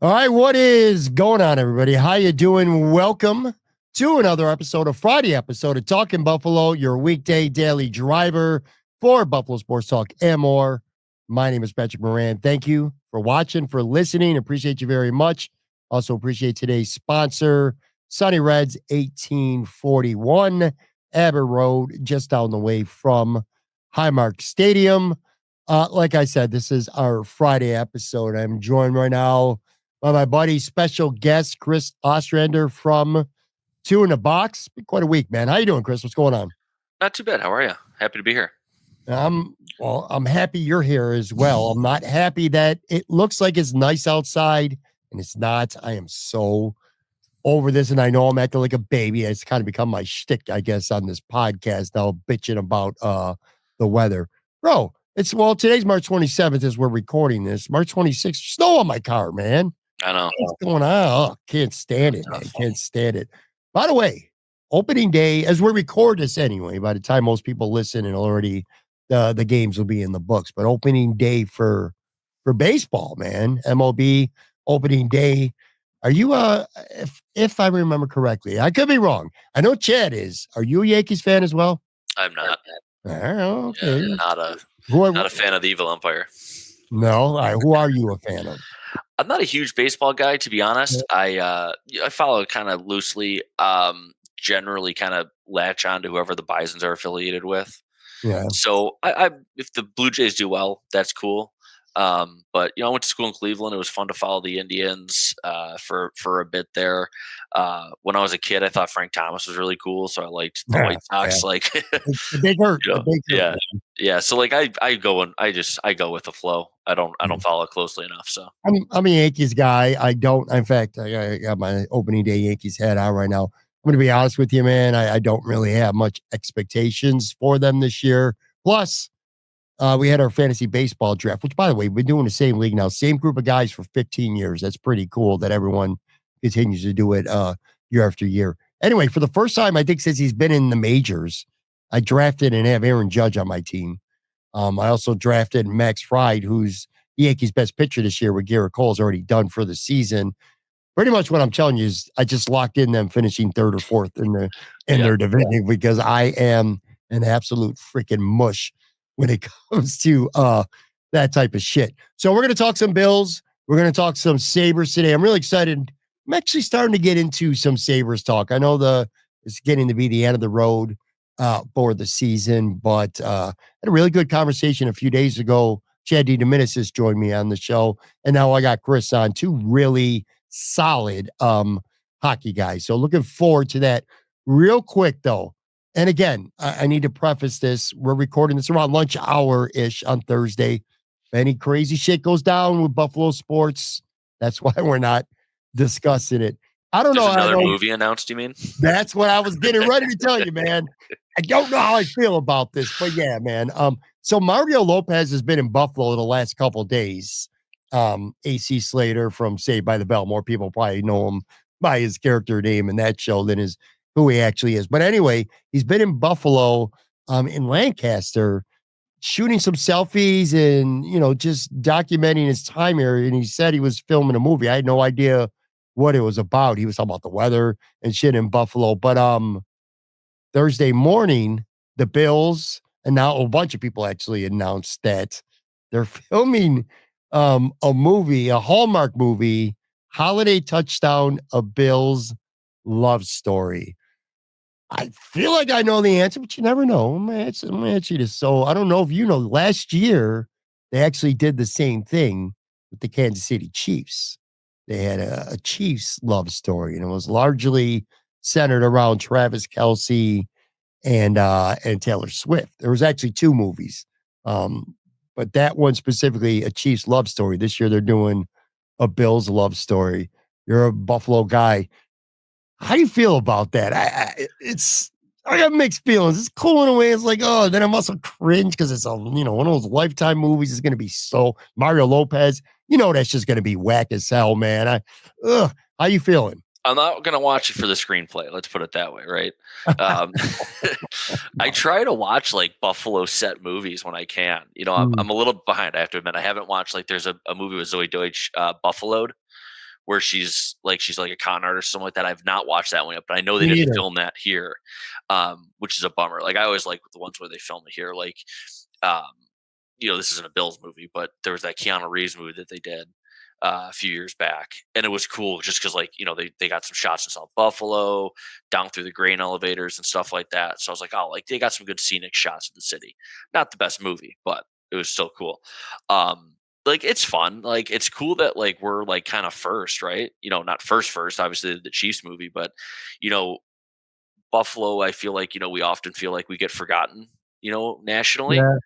All right, what is going on, everybody? How you doing? Welcome to another episode, a Friday episode of Talking Buffalo, your weekday daily driver for Buffalo Sports Talk and more. My name is Patrick Moran. Thank you for watching, for listening. Appreciate you very much. Also appreciate today's sponsor, Sunny Reds 1841 Abbott Road, just down the way from Highmark Stadium. Like I said, this is our Friday episode. I'm joined right now by my buddy, special guest, Chris Ostrander from Two in the Box. Been quite a week, man. How you doing, Chris? What's going on? Not too bad. How are you? Happy to be here. I'm happy you're here as well. I'm not happy that it looks like it's nice outside and it's not. I am so over this, and I know I'm acting like a baby. It's kind of become my shtick, I guess, on this podcast now, bitching about the weather. Bro, today's March 27th as we're recording this. March 26th, snow on my car, man. I know. What's going on? Oh, can't stand it, man. Can't stand it. By the way, opening day, as we record this anyway, by the time most people listen, and already the games will be in the books. But opening day for baseball, man. MLB opening day. Are you if I remember correctly? I could be wrong. I know Chad is. Are you a Yankees fan as well? I'm not. Okay. Yeah, not a fan of the evil umpire. No. All right. Who are you a fan of? I'm not a huge baseball guy, to be honest. I follow it kind of loosely. Generally, kind of latch on to whoever the Bisons are affiliated with. Yeah. So I if the Blue Jays do well, that's cool. But I went to school in Cleveland. It was fun to follow the Indians for a bit there. When I was a kid, I thought Frank Thomas was really cool, so I liked the White Sox. Yeah. Like, the big hurt. Yeah. So like, I go with the flow. I don't follow it closely enough. So I'm a Yankees guy. I don't. In fact, I got my opening day Yankees hat on right now. I'm going to be honest with you, man. I don't really have much expectations for them this year. Plus, we had our fantasy baseball draft, which, by the way, we've been doing the same league now, same group of guys for 15 years. That's pretty cool that everyone continues to do it year after year. Anyway, for the first time, I think since he's been in the majors, I drafted and have Aaron Judge on my team. I also drafted Max Fried, who's the Yankees' best pitcher this year, with Garrett Cole's already done for the season. Pretty much what I'm telling you is I just locked in them finishing third or fourth in their division because I am an absolute freaking mush when it comes to that type of shit. So we're going to talk some Bills. We're going to talk some Sabres today. I'm really excited. I'm actually starting to get into some Sabres talk. I know it's getting to be the end of the road for the season, but had a really good conversation a few days ago. Chad DeMinis joined me on the show, and now I got Chris on, two really solid hockey guys. So looking forward to that. Real quick, though, and again, I need to preface this. We're recording this around lunch hour-ish on Thursday. If any crazy shit goes down with Buffalo sports, that's why we're not discussing it. I don't know. Another movie announced, you mean? That's what I was getting ready to tell you, man. I don't know how I feel about this, but yeah, man. So Mario Lopez has been in Buffalo the last couple of days. AC Slater from Saved by the Bell. More people probably know him by his character name in that show than who he actually is. But anyway, he's been in Buffalo, in Lancaster, shooting some selfies and, just documenting his time here. And he said he was filming a movie. I had no idea what it was about. He was talking about the weather and shit in Buffalo. But Thursday morning, the Bills, and now a bunch of people actually announced that they're filming a movie, a Hallmark movie, Holiday Touchdown, A Bills Love Story. I feel like I know the answer, but you never know. I'm going to answer you this. So I don't know if you know, last year, they actually did the same thing with the Kansas City Chiefs. They had a Chiefs love story, and it was largely centered around Travis Kelce and Taylor Swift. There was actually two movies, but that one specifically, a Chiefs love story. This year they're doing a Bills love story. You're a Buffalo guy. How do you feel about that? I got mixed feelings. It's cool in a way. It's like, oh, then I'm also cringe because it's one of those Lifetime movies. Is going to be so Mario Lopez. That's just going to be whack as hell, man. How you feeling? I'm not going to watch it for the screenplay. Let's put it that way, right? I try to watch like Buffalo set movies when I can. I'm a little behind. I have to admit, I haven't watched there's a movie with Zoe Deutsch, Buffaloed, where she's like a con artist or something like that. I've not watched that one yet, but I know they Me didn't neither. film that here, which is a bummer. Like I always like the ones where they film it here. Like, um, this isn't a Bills movie, but there was that Keanu Reeves movie that they did a few years back, and it was cool just because they got some shots in South Buffalo, down through the grain elevators and stuff like that. So I was like, oh, like they got some good scenic shots of the city. Not the best movie, but it was still cool. Like it's fun. Like it's cool that like we're like kind of first, right? Not first, obviously the Chiefs movie, but you know, Buffalo, I feel like, we often feel like we get forgotten, nationally. Yeah,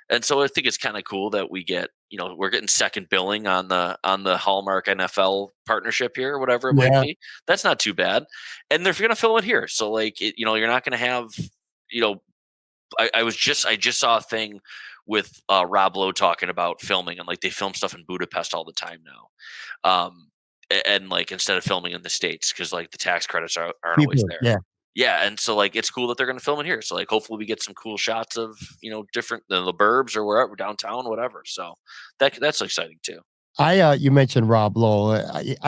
And so I think it's kind of cool that we're getting second billing on the Hallmark NFL partnership here, or whatever it might yeah, be. That's not too bad. And they're going to film it here. So like you're not going to have, you know, I just saw a thing with Rob Lowe talking about filming, and like they film stuff in Budapest all the time now. And like instead of filming in the States, because like the tax credits aren't always people, there. yeah. Yeah, and so like it's cool that they're going to film it here. So like hopefully we get some cool shots of different than the burbs or wherever downtown, whatever. So that's exciting too. You mentioned Rob Lowe.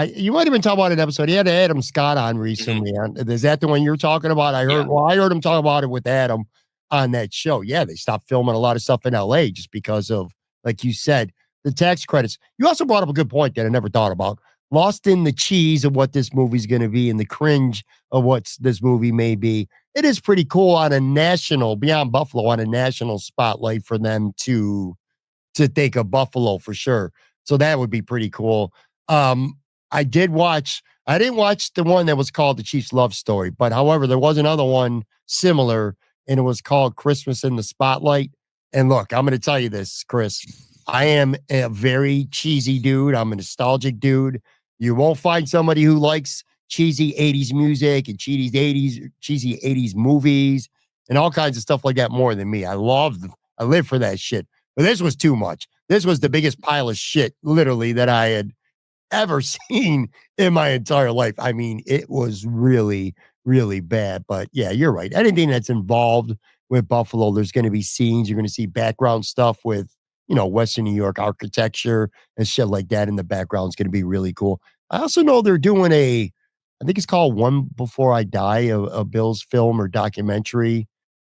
You might have been talking about an episode. He had Adam Scott on Hmm. recently. Is that the one you're talking about? Yeah. I heard him talk about it with Adam on that show. Yeah, they stopped filming a lot of stuff in LA just because of, like you said, the tax credits. You also brought up a good point that I never thought about. Lost in the cheese of what this movie's going to be and the cringe of what this movie may be. It is pretty cool on a national, beyond Buffalo, on a national spotlight for them to think of Buffalo for sure. So that would be pretty cool. Um, I didn't watch the one that was called The Chief's Love Story, but however, there was another one similar and it was called Christmas in the Spotlight. And look, I'm going to tell you this, Chris. I am a very cheesy dude. I'm a nostalgic dude. You won't find somebody who likes cheesy 80s music and cheesy 80s movies and all kinds of stuff like that more than me. I live for that shit. But this was too much. This was the biggest pile of shit, literally, that I had ever seen in my entire life. I mean, it was really, really bad. But yeah, you're right. Anything that's involved with Buffalo, there's going to be scenes. You're going to see background stuff with, Western New York architecture and shit like that in the background is going to be really cool. I also know they're doing I think it's called One Before I Die, a Bills film or documentary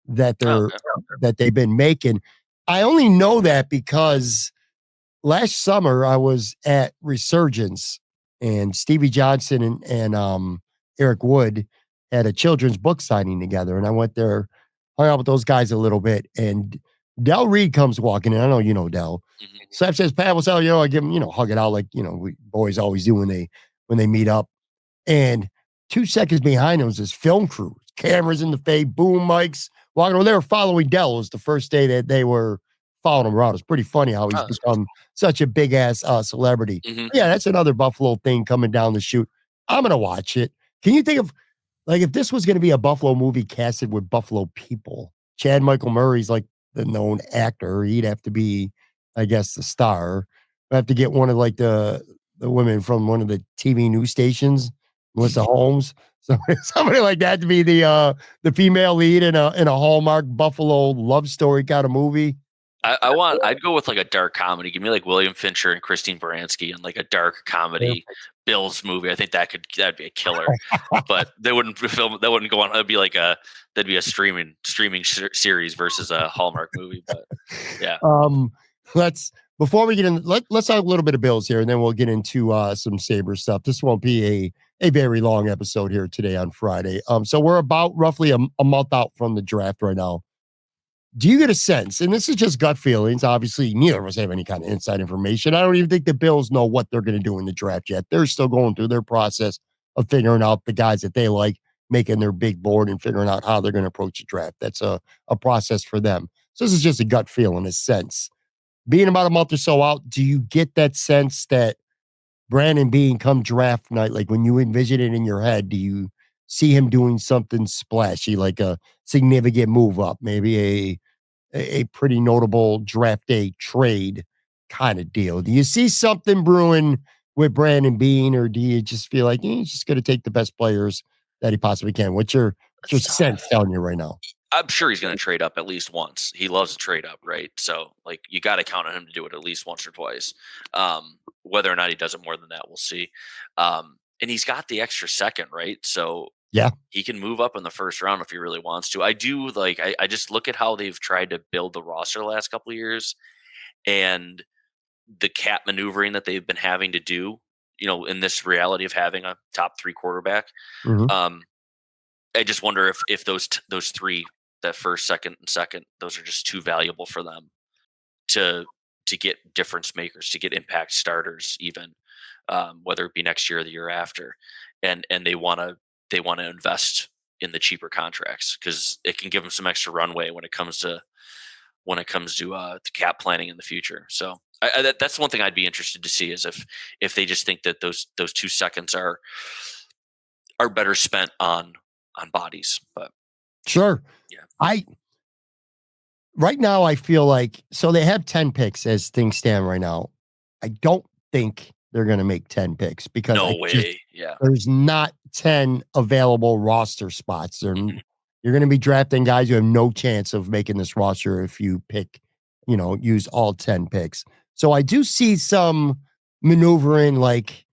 that Oh, they're okay. that they've been making. I only know that because last summer I was at Resurgence and Stevie Johnson and Eric Wood had a children's book signing together, and I went there, hung out with those guys a little bit, and Del Reed comes walking in. I know you know Del. Hmm. Slap says, "Pat, what's up?" I give him, hug it out like we boys always do when they meet up. And 2 seconds behind him was this film crew, cameras in the face, boom mics, walking over. They were following Dell. It was the first day that they were following him around. It's pretty funny how he's Oh, that's cool. become such a big ass celebrity. Hmm. Yeah, that's another Buffalo thing coming down the chute. I'm gonna watch it. Can you think of like if this was gonna be a Buffalo movie casted with Buffalo people? Chad Michael Murray's like the known actor. He'd have to be, I guess, the star. I have to get one of like the women from one of the TV news stations, Melissa Holmes. So somebody like that to be the female lead in a Hallmark Buffalo love story kind of movie. I'd go with like a dark comedy. Give me like William Fincher and Christine Baranski and like a dark comedy Bills movie. I think that'd be a killer. But they wouldn't film. That wouldn't go on. That'd be a streaming series versus a Hallmark movie. But yeah. Um, let's before we get in, let's talk a little bit of Bills here, and then we'll get into some Sabre stuff. This won't be a very long episode here today on Friday. So we're about roughly a month out from the draft right now. Do you get a sense, and this is just gut feelings, obviously neither of us have any kind of inside information. I don't even think the Bills know what they're going to do in the draft yet. They're still going through their process of figuring out the guys that they like, making their big board and figuring out how they're going to approach the draft. That's a process for them. So this is just a gut feeling, a sense. Being about a month or so out, do you get that sense that Brandon Beane come draft night, like when you envision it in your head, do you see him doing something splashy, like a significant move up, maybe a pretty notable draft day trade kind of deal? Do you see something brewing with Brandon Beane, or do you just feel like he's just going to take the best players that he possibly can? What's your That's sense telling you right now? I'm sure he's going to trade up at least once. He loves to trade up, right? So like you got to count on him to do it at least once or twice. Whether or not he does it more than that, we'll see. And he's got the extra second, right? So Yeah. he can move up in the first round if he really wants to. I do like. I just look at how they've tried to build the roster the last couple of years, and the cap maneuvering that they've been having to do. In this reality of having a top three quarterback. Mhm. Um, I just wonder if those three, that first, second, and second, those are just too valuable for them to get difference makers, to get impact starters, even whether it be next year or the year after, and they want to invest in the cheaper contracts because it can give them some extra runway when it comes to the cap planning in the future. So that's one thing I'd be interested to see is if they just think that those 2 seconds are better spent on bodies. But Sure. yeah, I right now I feel like so they have 10 picks as things stand right now. I don't think they're going to make 10 picks because no way. Yeah. there's not 10 available roster spots. Mhm. You're going to be drafting guys who have no chance of making this roster if you pick, use all 10 picks. So I do see some maneuvering like,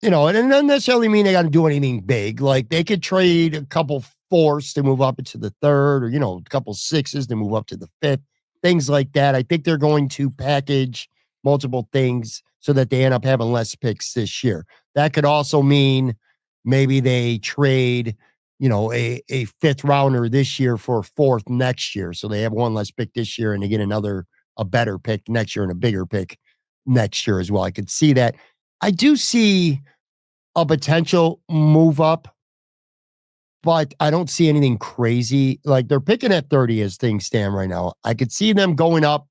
and it doesn't necessarily mean they got to do anything big. Like they could trade a couple fourths to move up into the third, or a couple sixes to move up to the fifth, things like that. I think they're going to package multiple things so that they end up having less picks this year. That could also mean maybe they trade, a fifth rounder this year for a fourth next year. So they have one less pick this year and they get a better pick next year and a bigger pick next year as well. I could see that. I do see a potential move up, but I don't see anything crazy. Like they're picking at 30 as things stand right now. I could see them going up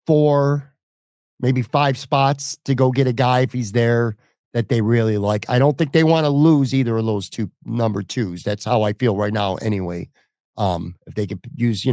4, maybe 5 spots to go get a guy if he's there that they really like. I don't think they want to lose either of those two number twos. That's how I feel right now anyway. If they could use,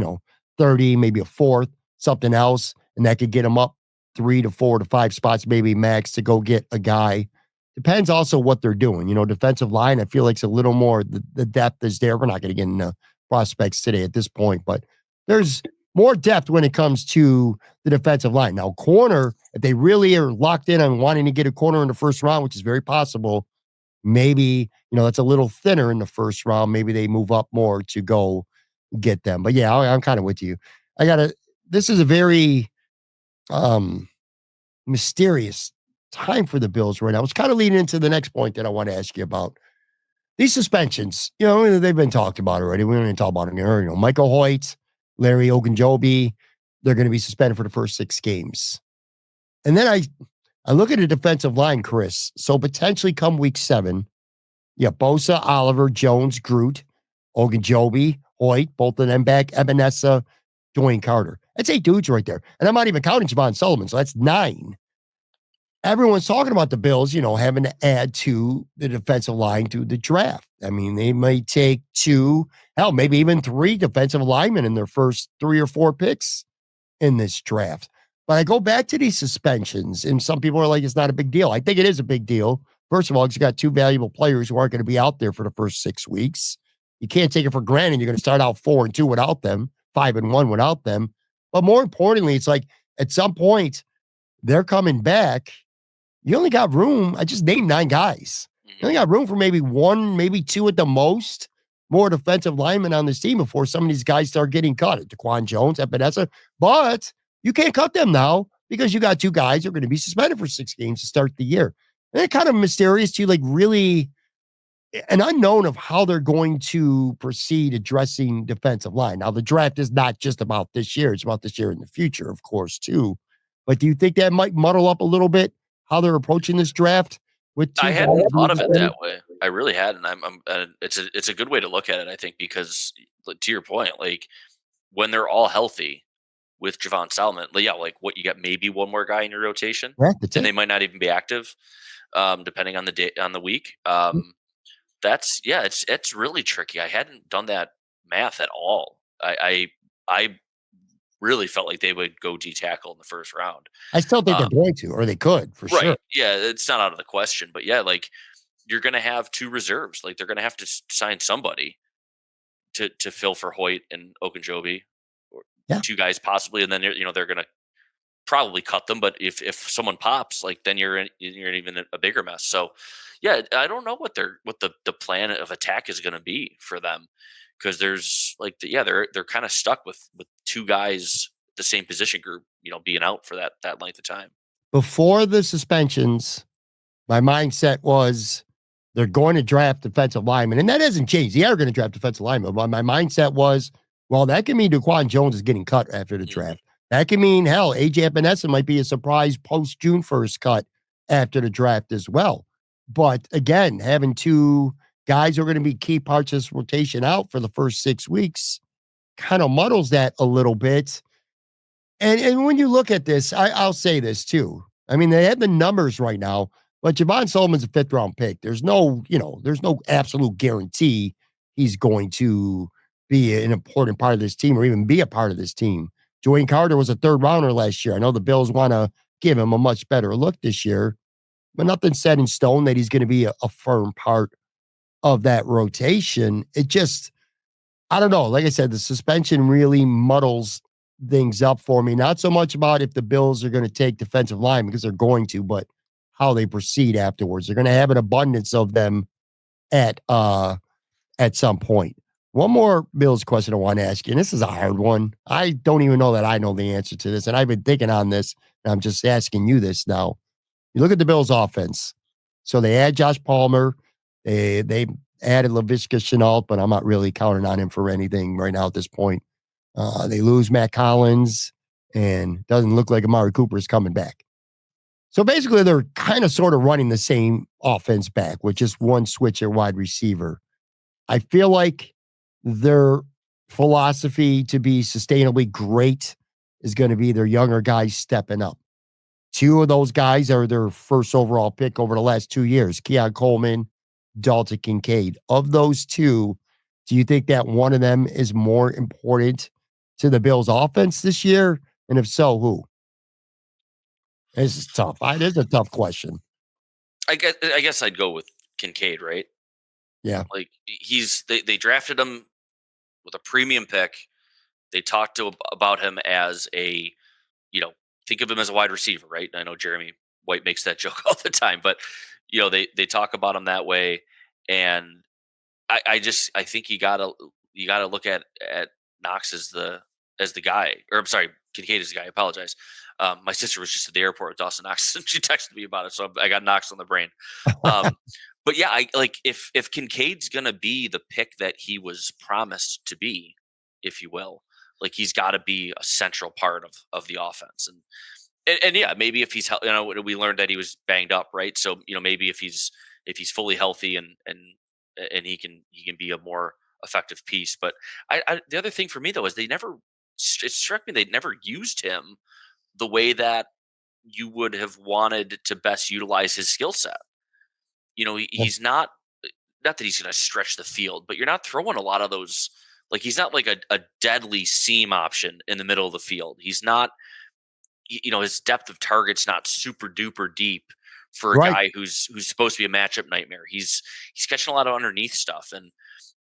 30, maybe a fourth, something else, and that could get them up 3 to 4 to 5 spots, maybe max to go get a guy. Depends also what they're doing. Defensive line, I feel like it's a little more, the depth is there. We're not going to get into prospects today at this point, but there's more depth when it comes to the defensive line. Now, corner, if they really are locked in on wanting to get a corner in the first round, which is very possible, maybe, that's a little thinner in the first round. Maybe they move up more to go get them. But yeah, I'm kind of with you. This is a very mysterious time for the Bills right now. It's kind of leading into the next point that I want to ask you about. These suspensions, they've been talked about already. We don't even talk about them here. Michael Hoehct, Larry Ogunjobi, they're going to be suspended for the first 6 games. And then I look at a defensive line, Chris. So potentially come week 7, Bosa, Oliver, Jones, Groot, Ogunjobi, Hoyt, both of them back, Ebenesa, Dwayne Carter. That's 8 dudes right there. And I'm not even counting Javon Sullivan, so that's 9. Everyone's talking about the Bills, having to add to the defensive line through the draft. I mean, they may take 2, hell, maybe even 3 defensive linemen in their first 3 or 4 picks in this draft. But I go back to these suspensions, and some people are like, it's not a big deal. I think it is a big deal. First of all, because you got 2 valuable players who aren't going to be out there for the first 6 weeks. You can't take it for granted. You're going to start out 4-2 without them, 5-1 without them. But more importantly, it's like at some point, they're coming back. You only got room. I just named 9 guys. You Mhm. only got room for maybe 1, maybe 2 at the most, more defensive linemen on this team before some of these guys start getting cut. Daquan Jones, Epinesa. But you can't cut them now because you got 2 guys who are going to be suspended for 6 games to start the year. And it's kind of mysterious to like really an unknown of how they're going to proceed addressing defensive line. Now, the draft is not just about this year. It's about this year in the future, of course, too. But do you think that might muddle up a little bit how they're approaching this draft with I 2 guys hadn't being thought of it suspended? that way. I really hadn't. It's a good way to look at it. I think because to your point, like when they're all healthy with Javon Salmon, like, yeah, like what you got, maybe one more guy in your rotation, Yeah, that's and it. they might not even be active, depending on the day on the week. That's yeah, it's really tricky. I hadn't done that math at all. I really felt like they would go D tackle in the first round. I still think they're Um, going to, or they could for sure. right. Yeah, it's not out of the question. But yeah, like you're gonna have 2 reserves. Like they're gonna have to sign somebody to fill for Hoyt and Ogunjobi, or Yeah. 2 guys possibly, and then they're gonna probably cut them. But if someone pops, like, then you're in even a bigger mess. So, yeah, I don't know what the plan of attack is gonna be for them, because there's like they're kind of stuck with 2 guys the same position group, being out for that length of time. Before the suspensions, my mindset was they're going to draft defensive linemen, and that hasn't changed. They are going to draft defensive linemen, but my mindset was, well, that can mean Daquan Jones is getting cut after the Mhm. draft. That can mean, hell, AJ Epinesa might be a surprise post June 1st cut after the draft as well. But again, having 2 guys who are going to be key parts of this rotation out for the first 6 weeks kind of muddles that a little bit. And when you look at this, I'll say this too. I mean, they have the numbers right now, but Javon Sullivan's a 5th round pick. There's no absolute guarantee he's going to be an important part of this team or even be a part of this team. Dwayne Carter was a 3rd rounder last year. I know the Bills want to give him a much better look this year, but nothing's set in stone that he's going to be a firm part of that rotation. It just, I don't know. Like I said, the suspension really muddles things up for me. Not so much about if the Bills are going to take defensive line because they're going to, but how they proceed afterwards. They're going to have an abundance of them at some point. One more Bills question I want to ask you, and this is a hard one. I don't even know that I know the answer to this, and I've been thinking on this, and I'm just asking you this now. You look at the Bills' offense. So they add Josh Palmer. They added Laviska Shenault, but I'm not really counting on him for anything right now at this point. They lose Matt Collins, and doesn't look like Amari Cooper is coming back. So basically, they're kind of sort of running the same offense back with just one switcher wide receiver. I feel like their philosophy to be sustainably great is going to be their younger guys stepping up. 2 of those guys are their first overall pick over the last 2 years, Keon Coleman, Dalton Kincaid. Of those 2, do you think that one of them is more important to the Bills' offense this year? And if so, who? This is tough. It is a tough question. I guess I'd go with Kincaid, right? Yeah. Like, they drafted him with a premium pick. They talked about him as you know, think of him as a wide receiver, right? I know Jeremy White makes that joke all the time, but they talk about him that way. And I think you gotta look at Knox as the guy, or I'm sorry, Kincaid is the guy. I apologize. My sister was just at the airport with Dawson Knox, and she texted me about it, so I got Knox on the brain. Um, but yeah, I like if Kincaid's gonna be the pick that he was promised to be, if you will, like, he's got to be a central part of the offense. And yeah, maybe if we learned that he was banged up, right? So maybe if he's fully healthy and he can be a more effective piece. But the other thing for me though is it struck me they never used him the way that you would have wanted to best utilize his skill set. He's not that he's going to stretch the field, but you're not throwing a lot of those. Like, he's not like a deadly seam option in the middle of the field. He's not, his depth of target's not super duper deep for a Right. guy who's supposed to be a matchup nightmare. He's catching a lot of underneath stuff, and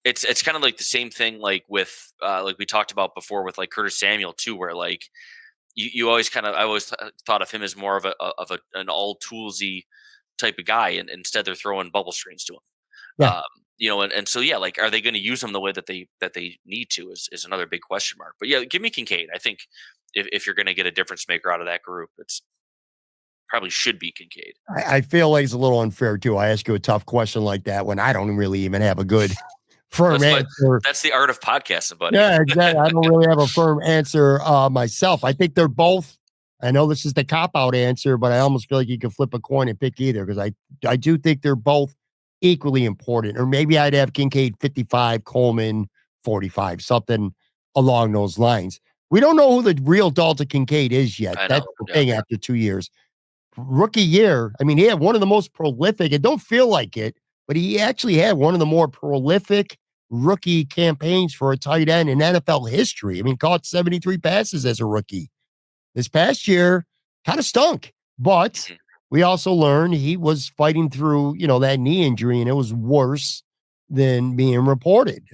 it's kind of like the same thing like with like we talked about before with like Curtis Samuel too, where like you always I always thought of him as more of an all toolsy type of guy, and instead they're throwing bubble screens to him. Yeah. Um, and so yeah, like, are they going to use him the way that they need to is another big question mark. But yeah, give me Kincaid. I think if you're going to get a difference maker out of that group, it's probably should be Kincaid. I feel like it's a little unfair too. I ask you a tough question like that when I don't really even have a good firm That's what answer. that's the art of podcasting, buddy. Yeah, exactly. I don't really have a firm answer myself. I think they're both. I know this is the cop out answer, but I almost feel like you can flip a coin and pick either because I do think they're both equally important. Or maybe I'd have Kincaid 55, Coleman 45, something along those lines. We don't know who the real Dalton Kincaid is yet. I That's know. the Yeah. thing after 2 years. Rookie year, I mean, he had one of the most prolific, and don't feel like it, but he actually had one of the more prolific rookie campaigns for a tight end in NFL history. I mean, caught 73 passes as a rookie. This past year kind of stunk, but Mhm. we also learned he was fighting through, that knee injury, and it was worse than being reported.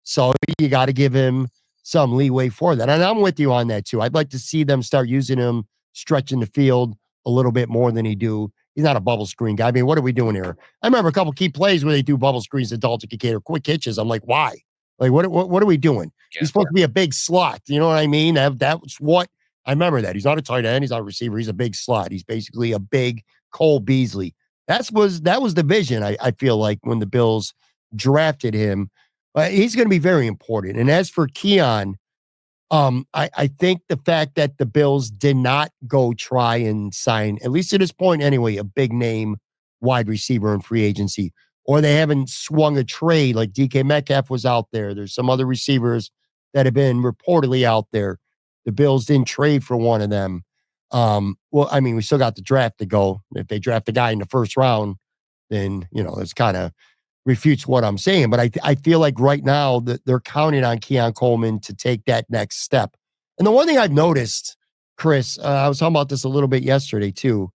So you got to give him some leeway for that. And I'm with you on that too. I'd like to see them start using him stretching the field a little bit more than he do. He's not a bubble screen guy. I mean, what are we doing here? I remember a couple key plays where they do bubble screens to Dalton Kincaid or quick hitches. I'm like, why? Like, what are we doing? Yeah. He's supposed to be a big slot. You know what I mean? That was what I remember that. He's not a tight end. He's not a receiver. He's a big slot. He's basically a big Cole Beasley. That was the vision, I feel like, when the Bills drafted him. He's going to be very important. And as for Keon, I think the fact that the Bills did not go try and sign, at least at this point anyway, a big name wide receiver in free agency, or they haven't swung a trade like DK Metcalf was out there. There's some other receivers that have been reportedly out there. The Bills didn't trade for one of them. Well, I mean, we still got the draft to go. If they draft a guy in the first round, then, it's kind of refutes what I'm saying. But I feel like right now that they're counting on Keon Coleman to take that next step. And the one thing I've noticed, Chris, I was talking about this a little bit yesterday too.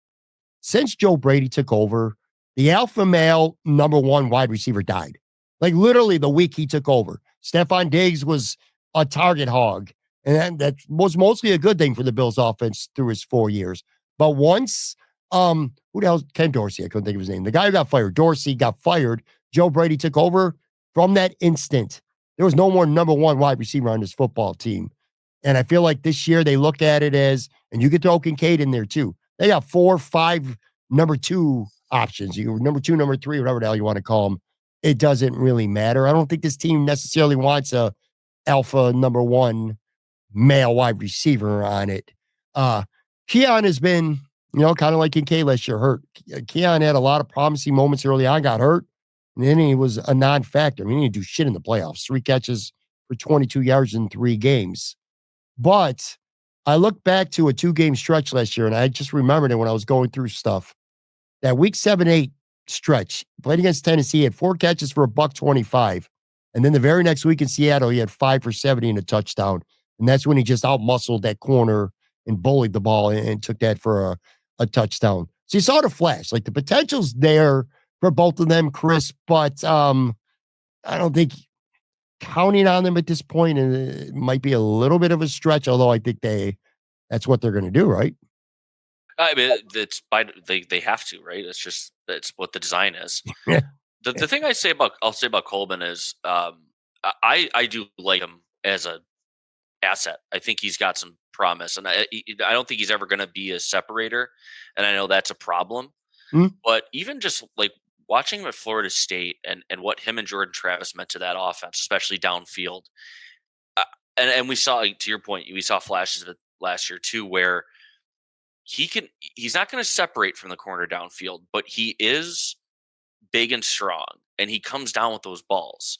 Since Joe Brady took over, the alpha male number one wide receiver died. Like literally the week he took over. Stephon Diggs was a target hog. And that was mostly a good thing for the Bills offense through his 4 years. But once, who the hell? Ken Dorsey, I couldn't think of his name. The guy who got fired, Dorsey, got fired. Joe Brady took over. From that instant, there was no more number one wide receiver on this football team. And I feel like this year they look at it as, and you get throw Kincaid in there too. They got 4 or 5 number two options. Number two, number three, whatever the hell you want to call them. It doesn't really matter. I don't think this team necessarily wants a alpha number one male wide receiver on it. Keon has been, kind of like Kincaid last year, hurt. Keon had a lot of promising moments early on, got hurt, and then he was a non-factor. I mean, he didn't do shit in the playoffs. 3 catches for 22 yards in 3 games. But I look back to a 2-game stretch last year, and I just remembered it when I was going through stuff. That week 7-8 stretch, played against Tennessee, had 4 catches for $125. And then the very next week in Seattle, he had 5 for 70 and a touchdown. And that's when he just outmuscled that corner and bullied the ball and took that for a touchdown. So you saw the flash. Like the potential's there for both of them, Chris, but I don't think counting on them at this point it might be a little bit of a stretch, although I think that's what they're going to do, right? I mean, they have to, right? That's what the design is. Yeah. The thing I'll say about Coleman is, I do like him as a asset. I think he's got some promise, and I don't think he's ever going to be a separator, and I know that's a problem. Mm. But even just like watching him at Florida State and what him and Jordan Travis meant to that offense, especially downfield, uh, and we saw, like, to your point, we saw flashes of it last year too, where he's not going to separate from the corner downfield, but he is big and strong, and he comes down with those balls.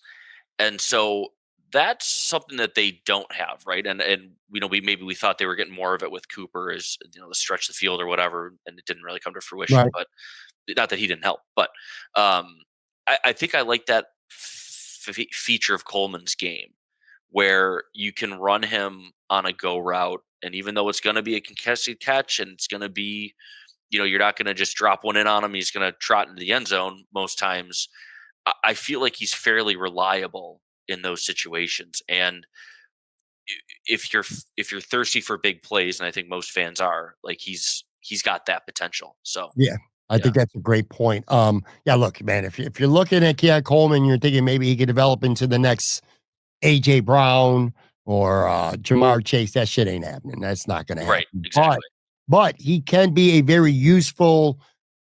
And so that's something that they don't have, right? And we thought they were getting more of it with Cooper, as the stretch the field or whatever, and it didn't really come to fruition. Right. But not that he didn't help, but I think I like that feature of Coleman's game, where you can run him on a go route, and even though it's going to be a contested catch and it's going to be, you're not going to just drop one in on him, he's going to trot into the end zone most times. I feel like he's fairly reliable in those situations. And if you're thirsty for big plays, and I think most fans are, like, he's got that potential. So Yeah. I think that's a great point. Yeah, look, man, if you're looking at Keon Coleman, you're thinking maybe he could develop into the next AJ Brown or Jamar Chase, that shit ain't happening. That's not going to happen. Right, exactly. But he can be a very useful,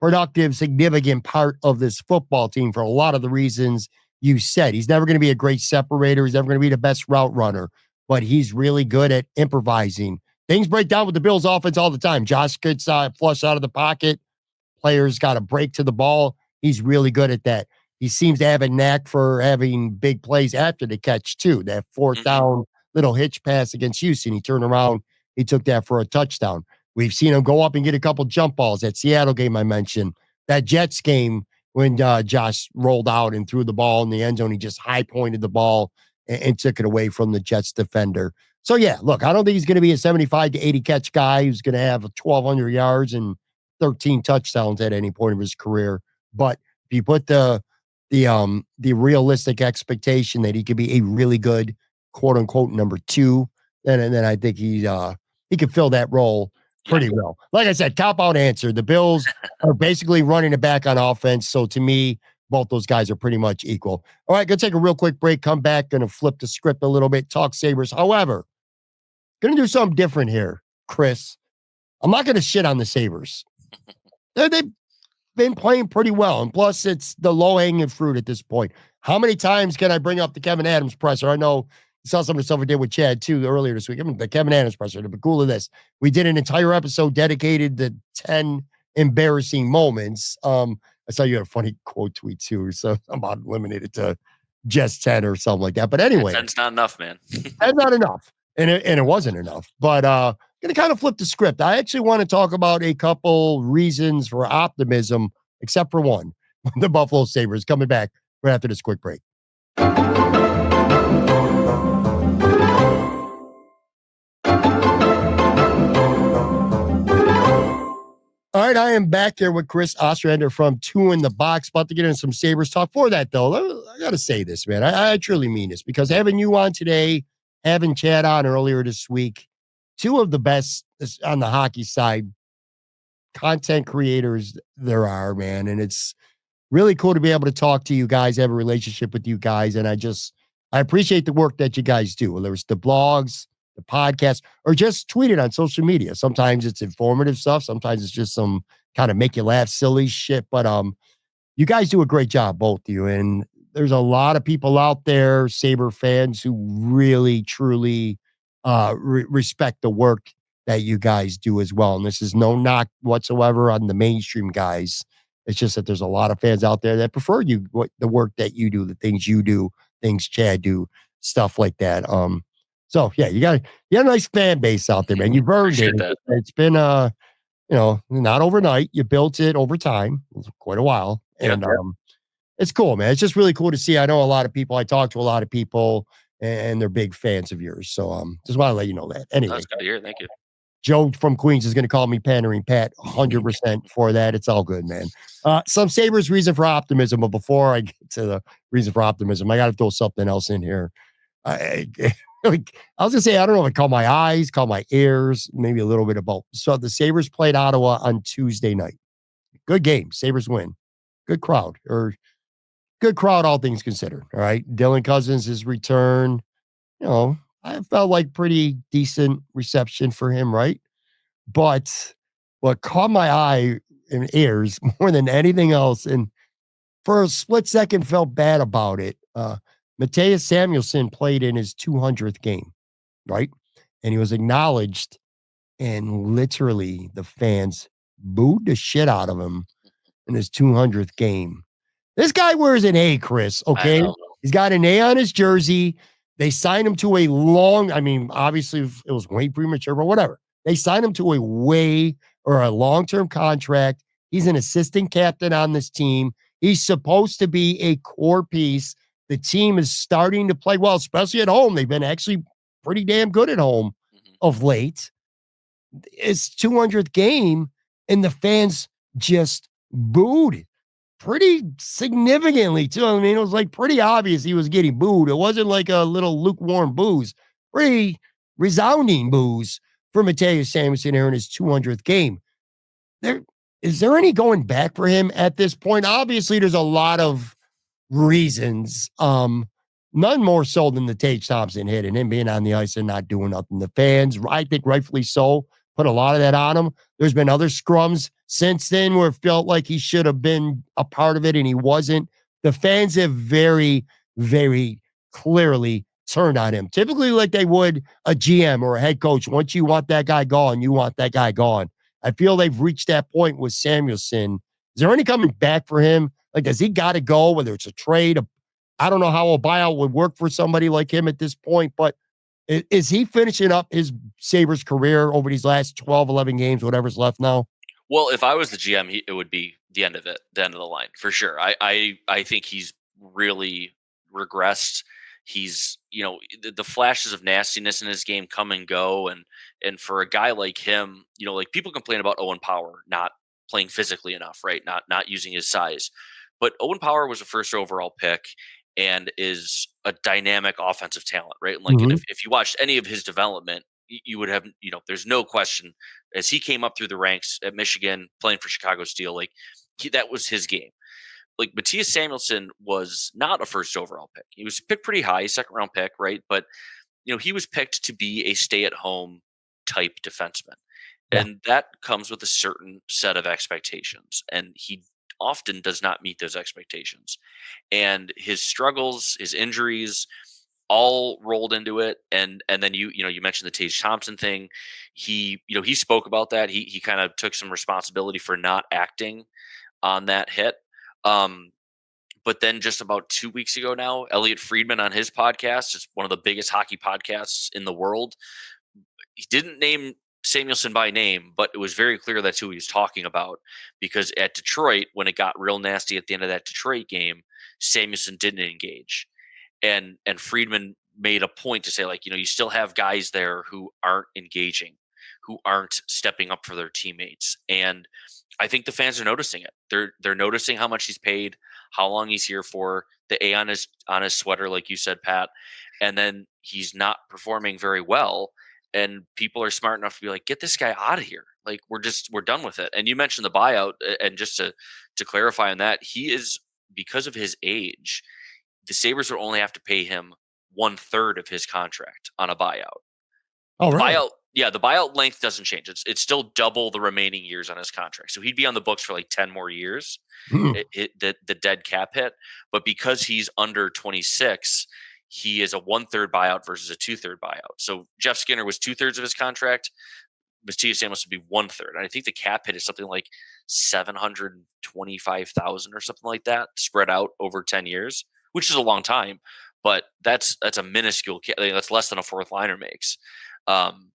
productive, significant part of this football team for a lot of the reasons you said. He's never going to be a great separator. He's never going to be the best route runner, but he's really good at improvising. Things break down with the Bills offense all the time. Josh gets flush out of the pocket. Players got to break to the ball. He's really good at that. He seems to have a knack for having big plays after the catch too. That 4th down little hitch pass against Houston, he turned around, he took that for a touchdown. We've seen him go up and get a couple jump balls. That Seattle game I mentioned, that Jets game when Josh rolled out and threw the ball in the end zone, he just high pointed the ball and took it away from the Jets defender. So yeah, look, I don't think he's going to be a 75 to 80 catch guy who's going to have 1,200 yards and 13 touchdowns at any point of his career. But if you put the the realistic expectation that he could be a really good quote unquote number two, then I think he could fill that role Yeah. pretty well. Like I said, cop out answer. The Bills are basically running it back on offense. So to me, both those guys are pretty much equal. All right, gonna take a real quick break, come back, gonna flip the script a little bit, talk Sabres. However, gonna do something different here, Chris. I'm not gonna shit on the Sabres. They've been playing pretty well. And plus, it's the low hanging fruit at this point. How many times can I bring up the Kevin Adams presser? I know you saw some of the stuff we did with Chad too earlier this week. I mean, the Kevin Adams presser. The cool of this, we did an entire episode dedicated to 10 embarrassing moments. I saw you had a funny quote tweet too, so I'm about to eliminate it to just 10 or something like that. But anyway, That's not enough, man. that's not enough. And it wasn't enough. But gonna kind of flip the script. I actually want to talk about a couple reasons for optimism, except for one. The Buffalo Sabres coming back right after this quick break. All right, I am back here with Chris Ostrander from Two in the Box. About to get into some Sabres talk. For that, though, I got to say this, man. I truly mean this because having you on today, having Chad on earlier this week, two of the best on the hockey side content creators there are, man. And it's really cool to be able to talk to you guys, have a relationship with you guys. And I appreciate the work that you guys do, whether it's the blogs, the podcast, or just tweet it on social media. Sometimes it's informative stuff. Sometimes it's just some kind of make you laugh, silly shit. But you guys do a great job, both of you. And there's a lot of people out there, Sabre fans, who really, truly respect the work that you guys do as well. And this is no knock whatsoever on the mainstream guys. It's just that there's a lot of fans out there that prefer the work that you do, the things you do, things Chad do, stuff like that. So yeah, you got a nice fan base out there, man. You've earned it. Appreciate that. It's been not overnight. You built it over time, quite a while. Yeah. And it's cool, man. It's just really cool to see. I know a lot of people. I talk to a lot of people, and they're big fans of yours. So just want to let you know that. Anyway, That's good to hear. Thank you. Joe from Queens is going to call me Pandering Pat 100% for that. It's all good, man. Some Sabres reason for optimism. But before I get to the reason for optimism, I got to throw something else in here. Like, I was going to say, I don't know if I call my eyes, call my ears, maybe a little bit of both. So the Sabres played Ottawa on Tuesday night. Good game. Sabres win. Good crowd, all things considered. All right. Dylan Cousins' his return. I felt like pretty decent reception for him, right? But what caught my eye and ears more than anything else, and for a split second felt bad about it. Mateus Samuelsson played in his 200th game, right? And he was acknowledged, and literally the fans booed the shit out of him in his 200th game. This guy wears an A, Chris, I okay? know. He's got an A on his jersey. They signed him to obviously it was way premature, but whatever. They signed him to a long-term contract. He's an assistant captain on this team. He's supposed to be a core piece. The team is starting to play well, especially at home. They've been actually pretty damn good at home of late. It's 200th game, and the fans just booed pretty significantly too. I mean, it was like pretty obvious he was getting booed. It wasn't like a little lukewarm booze, pretty resounding booze for Mateus Samuelsson here in his 200th game. Is there any going back for him at this point? Obviously, there's a lot of reasons. None more so than the Tage Thompson hit and him being on the ice and not doing nothing. The fans, I think rightfully so, put a lot of that on him. There's been other scrums since then where it felt like he should have been a part of it and he wasn't. The fans have very, very clearly turned on him, typically like they would a GM or a head coach. Once you want that guy gone, you want that guy gone. I feel they've reached that point with Samuelsson. Is there any coming back for him? Like, does he got to go, whether it's a trade? I don't know how a buyout would work for somebody like him at this point, but is he finishing up his Sabres career over these last 12, 11 games, whatever's left now? Well, if I was the GM, it would be the end of it, the end of the line for sure. I think he's really regressed. He's, the flashes of nastiness in his game come and go. And for a guy like him, like people complain about Owen Power not playing physically enough, right? Not using his size. But Owen Power was a first overall pick and is a dynamic offensive talent, right? And like, and Mhm. if you watched any of his development, you would have, there's no question as he came up through the ranks at Michigan, playing for Chicago Steel, like that was his game. Like Matthias Samuelson was not a first overall pick. He was picked pretty high, second round pick, right? But he was picked to be a stay at home type defenseman. Yeah. And that comes with a certain set of expectations. And he often does not meet those expectations. And his struggles, his injuries, all rolled into it. And then you mentioned the Tage Thompson thing. He spoke about that. He kind of took some responsibility for not acting on that hit. Um, but then just about 2 weeks ago now, Elliot Friedman on his podcast, it's one of the biggest hockey podcasts in the world. He didn't name Samuelson by name, but it was very clear that's who he was talking about because at Detroit, when it got real nasty at the end of that Detroit game, Samuelson didn't engage. And Friedman made a point to say, like, you still have guys there who aren't engaging, who aren't stepping up for their teammates. And I think the fans are noticing it. They're noticing how much he's paid, how long he's here for, the A on his sweater, like you said, Pat. And then he's not performing very well. And people are smart enough to be like, get this guy out of here. Like we're done with it. And you mentioned the buyout, and just to clarify on that, he is, because of his age, the Sabres will only have to pay him one third of his contract on a buyout. Oh, The really? buyout, yeah, the buyout length doesn't change. It's still double the remaining years on his contract. So he'd be on the books for like 10 more years, Mm. the dead cap hit. But because he's under 26, he is a one-third buyout versus a two-third buyout. So Jeff Skinner was two-thirds of his contract. Matthias Samuels would be one-third. And I think the cap hit is something like 725,000 or something like that, spread out over 10 years, which is a long time. But that's a minuscule. That's less than a fourth liner makes. Um,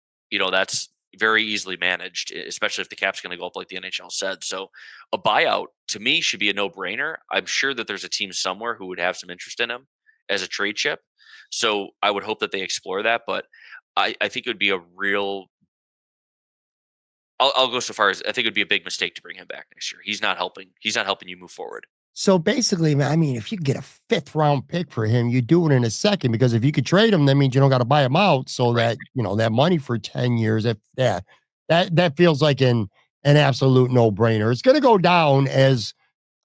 that's very easily managed, especially if the cap's going to go up like the NHL said. So a buyout to me should be a no-brainer. I'm sure that there's a team somewhere who would have some interest in him as a trade chip. So I would hope that they explore that. But I think it would be a real. I'll go so far as I think it would be a big mistake to bring him back next year. He's not helping. He's not helping you move forward. So basically, man, I mean, if you get a fifth round pick for him, you do it in a second because if you could trade him, that means you don't got to buy him out. So Right. that that money for 10 years, if that feels like an absolute no brainer. It's going to go down as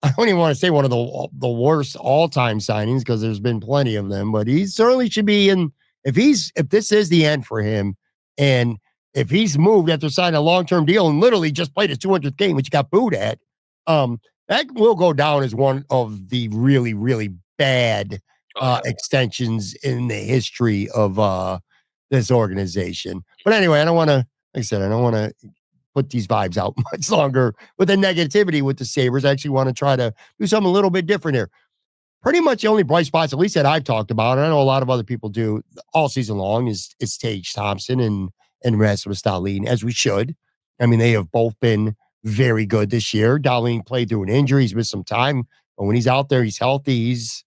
I don't even want to say one of the worst all time signings because there's been plenty of them, but he certainly should be in. If this is the end for him, and if he's moved after signing a long term deal and literally just played his 200th game, which he got booed at, that will go down as one of the really really bad Oh yeah. extensions in the history of this organization. But anyway, I don't want to. Like I said, I don't want to put these vibes out much longer with the negativity with the Sabres. I actually want to try to do something a little bit different here. Pretty much the only bright spots, at least that I've talked about, and I know a lot of other people do all season long, is Tage Thompson and Rasmus Dahlin, as we should. I mean, they have both been very good this year. Dahlin played through an injury, he's missed some time, but when he's out there, he's healthy. He's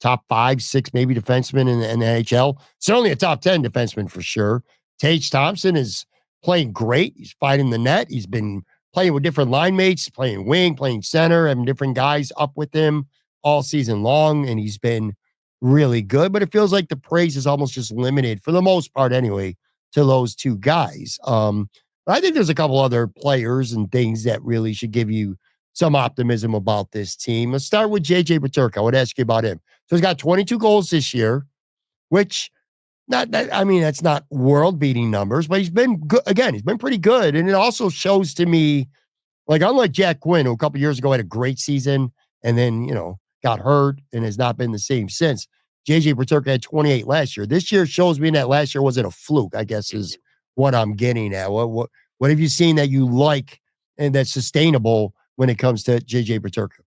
top 5, 6, maybe defenseman in the NHL. Certainly a top 10 defenseman for sure. Tage Thompson is playing great. He's fighting the net. He's been playing with different line mates, playing wing, playing center, having different guys up with him all season long, and he's been really good. But it feels like the praise is almost just limited, for the most part anyway, to those two guys. But I think there's a couple other players and things that really should give you some optimism about this team. Let's start with JJ Peterka. I would ask you about him. So he's got 22 goals this year, which not that I mean that's not world beating numbers, but he's been good again. He's been pretty good, and it also shows to me, like unlike Jack Quinn, who a couple years ago had a great season and then got hurt and has not been the same since. JJ Peterka had 28 last year. This year shows me that last year wasn't a fluke, I guess is Mhm. what I'm getting at. What have you seen that you like and that's sustainable when it comes to JJ Peterka?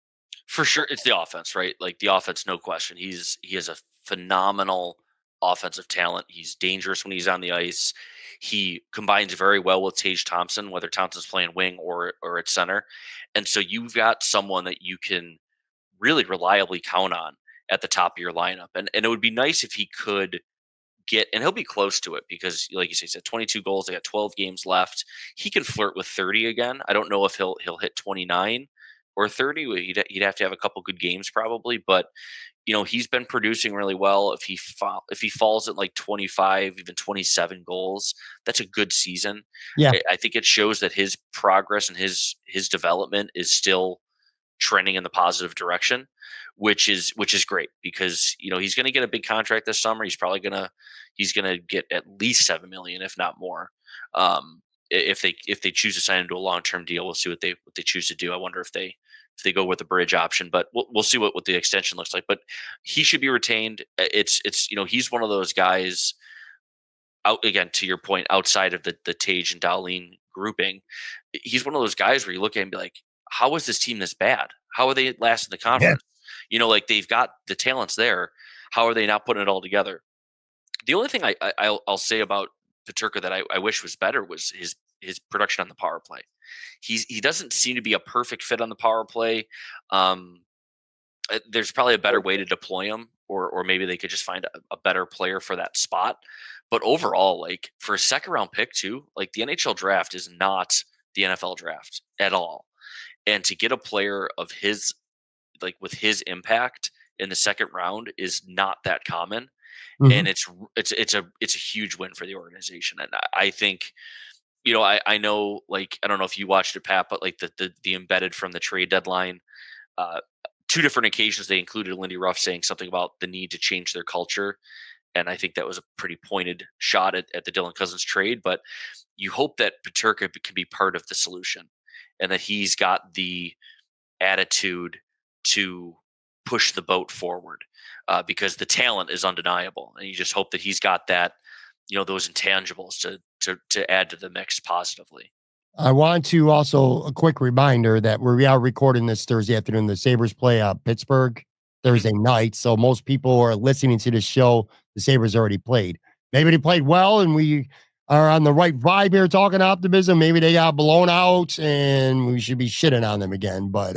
For sure, it's the offense, right? Like the offense, no question. He has a phenomenal offensive talent. He's dangerous when he's on the ice. He combines very well with Tage Thompson, whether Thompson's playing wing or at center. And so you've got someone that you can really reliably count on at the top of your lineup. And it would be nice if he could get, and he'll be close to it because like you say, he's at 22 goals, they got 12 games left. He can flirt with 30 again. I don't know if he'll hit 29, or 30. He'd have to have a couple good games probably, but he's been producing really well. If he falls at like 25, even 27 goals, that's a good season. Yeah. I think it shows that his progress and his development is still trending in the positive direction, which is great because he's going to get a big contract this summer. He's gonna get at least 7 million, if not more. If they choose to sign him to a long term deal, we'll see what they choose to do. I wonder if they go with the bridge option, but we'll see what the extension looks like. But he should be retained. He's one of those guys out again to your point outside of the Tage and Darlene grouping. He's one of those guys where you look at him and be like, how is this team this bad? How are they last in the Yeah. conference? Like they've got the talents there. How are they not putting it all together? The only thing I'll say about Paterka that I wish was better was his production on the power play. He doesn't seem to be a perfect fit on the power play. Um, there's probably a better way to deploy him, or maybe they could just find a better player for that spot. But overall, like for a second round pick too, like the NHL draft is not the NFL draft at all. And to get a player of his like with his impact in the second round is not that common, Mhm. and it's a huge win for the organization. And I think I know, like, I don't know if you watched it, Pat, but like the embedded from the trade deadline, uh, two different occasions they included Lindy Ruff saying something about the need to change their culture, and I think that was a pretty pointed shot at the Dylan Cousins trade. But you hope that Paterka can be part of the solution, and that he's got the attitude to push the boat forward, because the talent is undeniable, and you just hope that he's got that, those intangibles to add to the mix positively. I want to also a quick reminder that we are recording this Thursday afternoon. The Sabres play Pittsburgh Mhm. Thursday night. So most people who are listening to this show, the Sabres already played. Maybe they played well and we are on the right vibe here talking optimism. Maybe they got blown out and we should be shitting on them again. But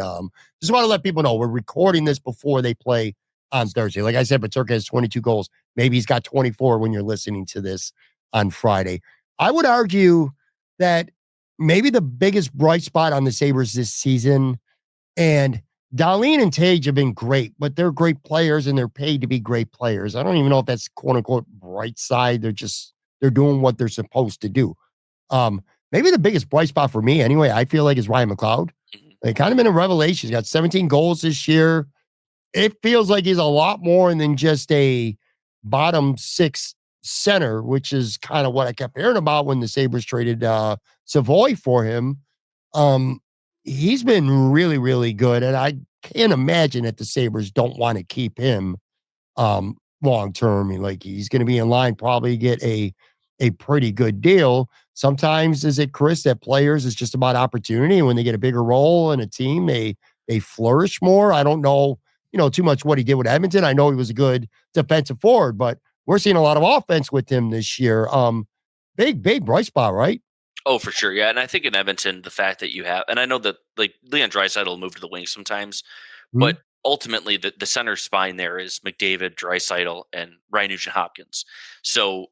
just want to let people know we're recording this before they play on Thursday. Like I said, Paterka has 22 goals. Maybe he's got 24 when you're listening to this on Friday. I would argue that maybe the biggest bright spot on the Sabres this season. And Darlene and Tage have been great, but they're great players and they're paid to be great players. I don't even know if that's quote unquote bright side. They're doing what they're supposed to do. Um, Maybe the biggest bright spot for me anyway, I feel like is Ryan McLeod. Mhm. They kind of been a revelation. He's got 17 goals this year. It feels like he's a lot more than just a bottom six center, which is kind of what I kept hearing about when the Sabres traded Savoy for him. Um, he's been really, really good. And I can't imagine that the Sabres don't want to keep him long term. I mean, like he's going to be in line, probably get a pretty good deal. Sometimes is it Chris that players is just about opportunity, and when they get a bigger role in a team, they flourish more. I don't know, too much what he did with Edmonton. I know he was a good defensive forward, but we're seeing a lot of offense with him this year. Big bright spot, right? Oh, for sure, yeah. And I think in Edmonton, the fact that you have, and I know that like Leon Draisaitl will move to the wing sometimes, Mhm. but ultimately the center spine there is McDavid, Draisaitl, and Ryan Nugent Hopkins. So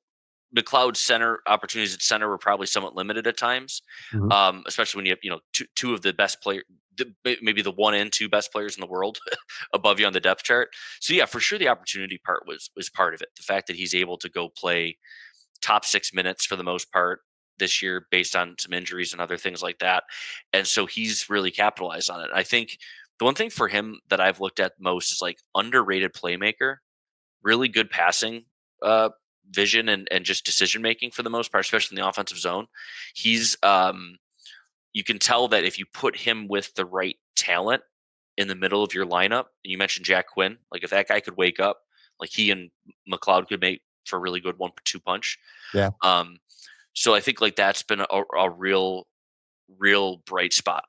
McLeod's center opportunities at center were probably somewhat limited at times, Mhm. especially when you have two of the best players, maybe the one and two best players in the world above you on the depth chart. So yeah, for sure the opportunity part was part of it. The fact that he's able to go play top 6 minutes for the most part this year based on some injuries and other things like that, and so he's really capitalized on it. I think the one thing for him that I've looked at most is like underrated playmaker, really good passing uh, vision and just decision making for the most part, especially in the offensive zone. He's you can tell that if you put him with the right talent in the middle of your lineup, and you mentioned Jack Quinn, like if that guy could wake up, like he and McLeod could make for a really good 1-2 punch. Yeah. Um, so I think like that's been a real bright spot,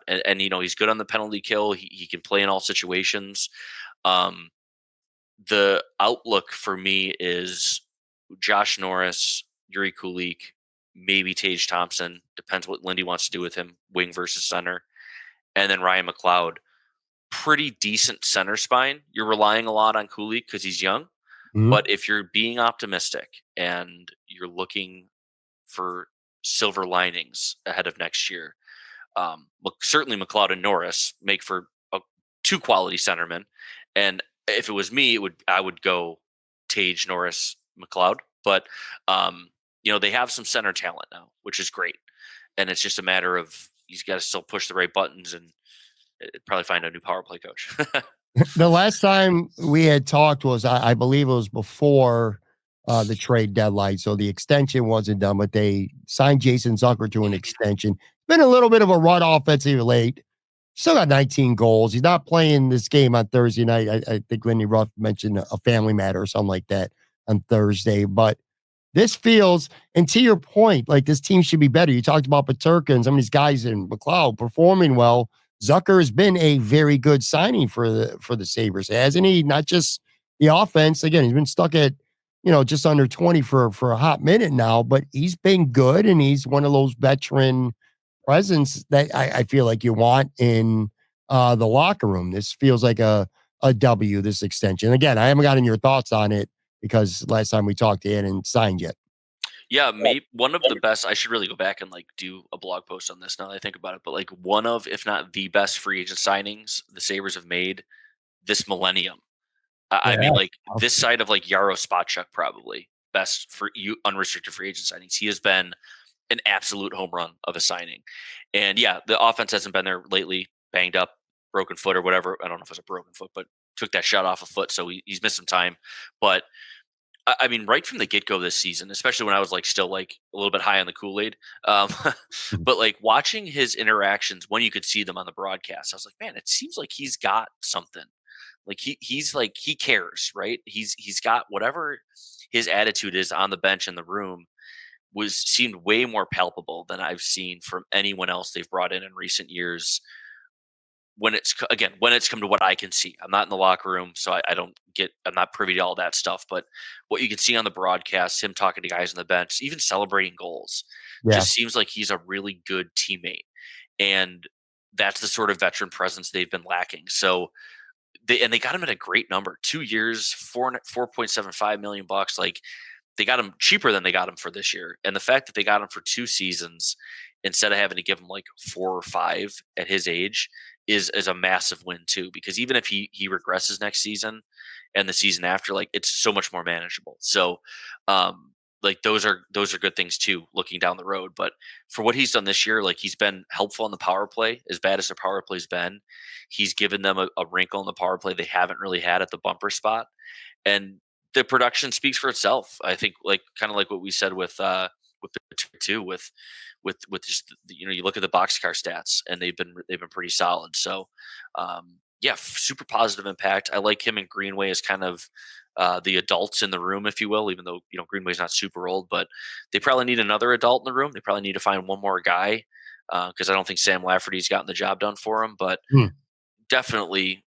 and he's good on the penalty kill. He can play in all situations. Um, the outlook for me is Josh Norris, Yuri Kulik, maybe Tage Thompson. Depends what Lindy wants to do with him, wing versus center. And then Ryan McLeod. Pretty decent center spine. You're relying a lot on Kulik because he's young. Mhm. But if you're being optimistic and you're looking for silver linings ahead of next year, Certainly McLeod and Norris make for two quality centermen. And if it was me, I would go Tage, Norris, McLeod. But they have some center talent now, which is great. And it's just a matter of he's got to still push the right buttons and probably find a new power play coach. The last time we had talked was, I believe it was before the trade deadline. So the extension wasn't done, but they signed Jason Zucker to an extension. Been a little bit of a run offensive late. Still got 19 goals. He's not playing this game on Thursday night. I think Lindy Ruff mentioned a family matter or something like that on Thursday. But this feels, and to your point, like this team should be better. You talked about Paterka and some of these guys in McLeod performing well. Zucker has been a very good signing for the Sabres, hasn't he? Not just the offense. Again, he's been stuck at just under 20 for a hot minute now, but he's been good, and he's one of those veteran presence that I feel like you want in the locker room. This feels like a W, this extension. Again, I haven't gotten your thoughts on it because last time we talked, they hadn't signed yet. Yeah, maybe one of the best. I should really go back and do a blog post on this now that I think about it. But one of, if not the best free agent signings the Sabres have made this millennium. I mean, Yeah. this side of Yaro Spotchuk, probably best for you unrestricted free agent signings. He has been an absolute home run of a signing. And yeah, the offense hasn't been there lately, banged up, broken foot or whatever. I don't know if it was a broken foot, but took that shot off a foot. So he's missed some time. But I mean, right from the get go this season, especially when I was still a little bit high on the Kool-Aid. But watching his interactions when you could see them on the broadcast, I was like, man, it seems like he's got something. He cares, right? He's got whatever his attitude is on the bench in the room seemed way more palpable than I've seen from anyone else they've brought in recent years. When it's come to what I can see, I'm not in the locker room, so I'm not privy to all that stuff. But what you can see on the broadcast, him talking to guys on the bench, even celebrating goals, Yeah. just seems like he's a really good teammate, and that's the sort of veteran presence they've been lacking. So they got him at a great number, 2 years, 4.75 million bucks. They got him cheaper than they got him for this year. And the fact that they got him for 2 seasons instead of having to give him 4 or 5 at his age is a massive win too. Because even if he regresses next season and the season after, it's so much more manageable. So those are good things too, looking down the road. But for what he's done this year, he's been helpful in the power play. As bad as the power play's been, he's given them a wrinkle in the power play they haven't really had at the bumper spot. And the production speaks for itself. I think kind of like what we said with the two with just you look at the boxcar stats and they've been pretty solid. So yeah, super positive impact. I like him and Greenway as kind of the adults in the room, if you will, even though Greenway's not super old, but they probably need another adult in the room. They probably need to find one more guy because I don't think Sam Lafferty's gotten the job done for him. But definitely